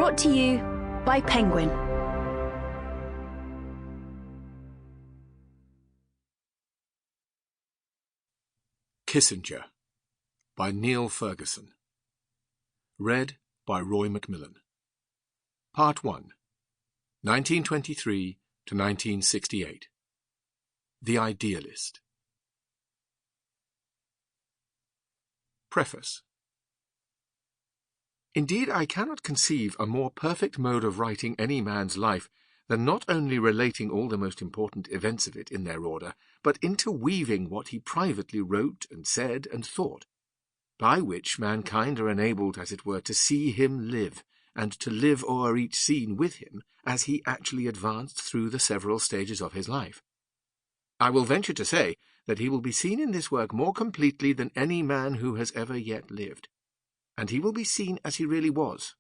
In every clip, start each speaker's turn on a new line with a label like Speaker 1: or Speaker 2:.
Speaker 1: Brought to you by Penguin.
Speaker 2: Kissinger by Niall Ferguson. Read by Roy McMillan. Part 1. 1923 to 1968. The Idealist. Preface. Indeed, I cannot conceive a more perfect mode of writing any man's life than not only relating all the most important events of it in their order, but interweaving what he privately wrote and said and thought, by which mankind are enabled, as it were, to see him live, and to live o'er each scene with him as he actually advanced through the several stages of his life. I will venture to say that he will be seen in this work more completely than any man who has ever yet lived, and he will be seen as he really was,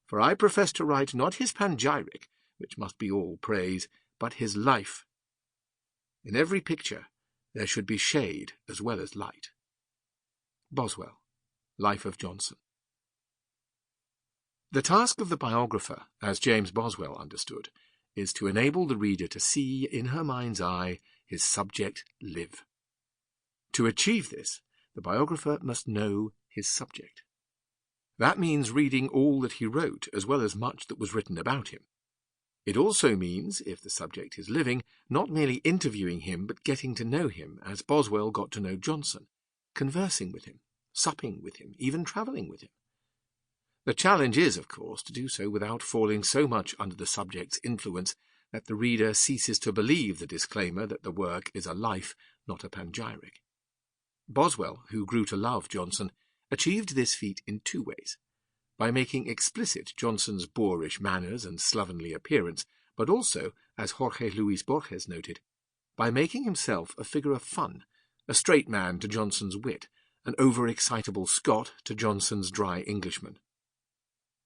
Speaker 2: for I profess to write not his panegyric, which must be all praise, but his life. In every picture there should be shade as well as light. Boswell, Life of Johnson. The task of the biographer, as James Boswell understood, is to enable the reader to see in her mind's eye his subject live. To achieve this, the biographer must know his subject. That means reading all that he wrote, as well as much that was written about him. It also means, if the subject is living, not merely interviewing him, but getting to know him, as Boswell got to know Johnson, conversing with him, supping with him, even travelling with him. The challenge is, of course, to do so without falling so much under the subject's influence that the reader ceases to believe the disclaimer that the work is a life, not a panegyric. Boswell, who grew to love Johnson, achieved this feat in two ways: by making explicit Johnson's boorish manners and slovenly appearance, but also, as Jorge Luis Borges noted, by making himself a figure of fun, a straight man to Johnson's wit, an over-excitable Scot to Johnson's dry Englishman.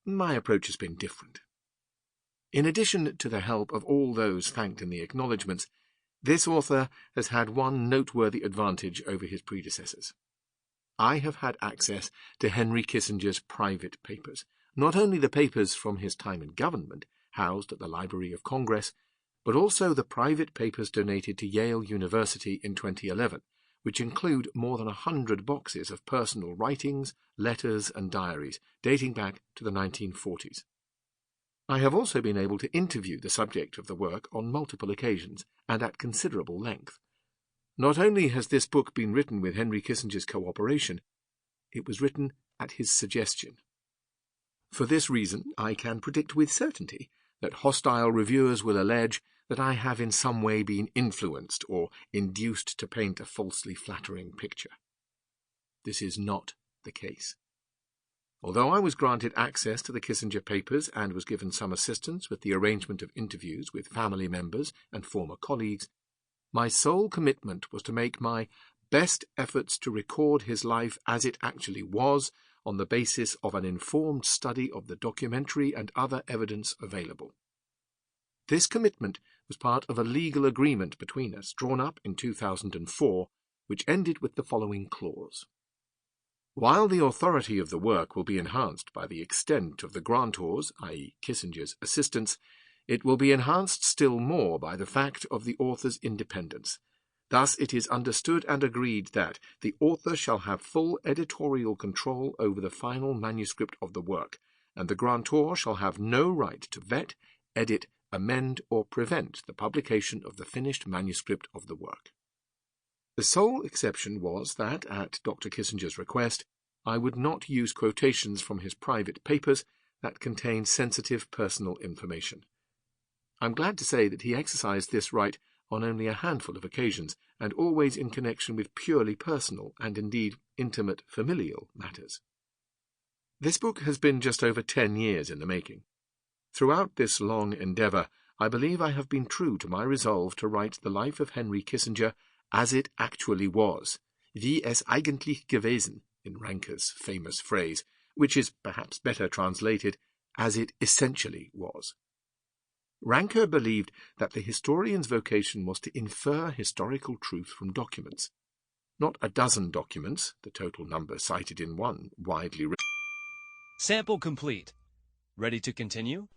Speaker 2: My approach has been different. In addition to the help of all those thanked in the acknowledgements, this author has had one noteworthy advantage over his predecessors. I have had access to Henry Kissinger's private papers, not only the papers from his time in government, housed at the Library of Congress, but also the private papers donated to Yale University in 2011, which include more than 100 boxes of personal writings, letters, and diaries dating back to the 1940s. I have also been able to interview the subject of the work on multiple occasions and at considerable length. Not only has this book been written with Henry Kissinger's cooperation, it was written at his suggestion. For this reason, I can predict with certainty that hostile reviewers will allege that I have in some way been influenced or induced to paint a falsely flattering picture. This is not the case. Although I was granted access to the Kissinger papers and was given some assistance with the arrangement of interviews with family members and former colleagues, my sole commitment was to make my best efforts to record his life as it actually was, on the basis of an informed study of the documentary and other evidence available. This commitment was part of a legal agreement between us, drawn up in 2004, which ended with the following clause. While the authority of the work will be enhanced by the extent of the grantors, i.e. Kissinger's assistants, it will be enhanced still more by the fact of the author's independence. Thus it is understood and agreed that the author shall have full editorial control over the final manuscript of the work, and the grantor shall have no right to vet, edit, amend, or prevent the publication of the finished manuscript of the work. The sole exception was that, at Dr. Kissinger's request, I would not use quotations from his private papers that contained sensitive personal information. I'm glad to say that he exercised this right on only a handful of occasions, and always in connection with purely personal and indeed intimate familial matters. This book has been just over 10 years in the making. Throughout this long endeavour, I believe I have been true to my resolve to write the life of Henry Kissinger as it actually was, wie es eigentlich gewesen, in Ranker's famous phrase, which is perhaps better translated, as it essentially was. Ranker believed that the historian's vocation was to infer historical truth from documents. Not a dozen documents, the total number cited in one widely written.
Speaker 3: Sample complete. Ready to continue?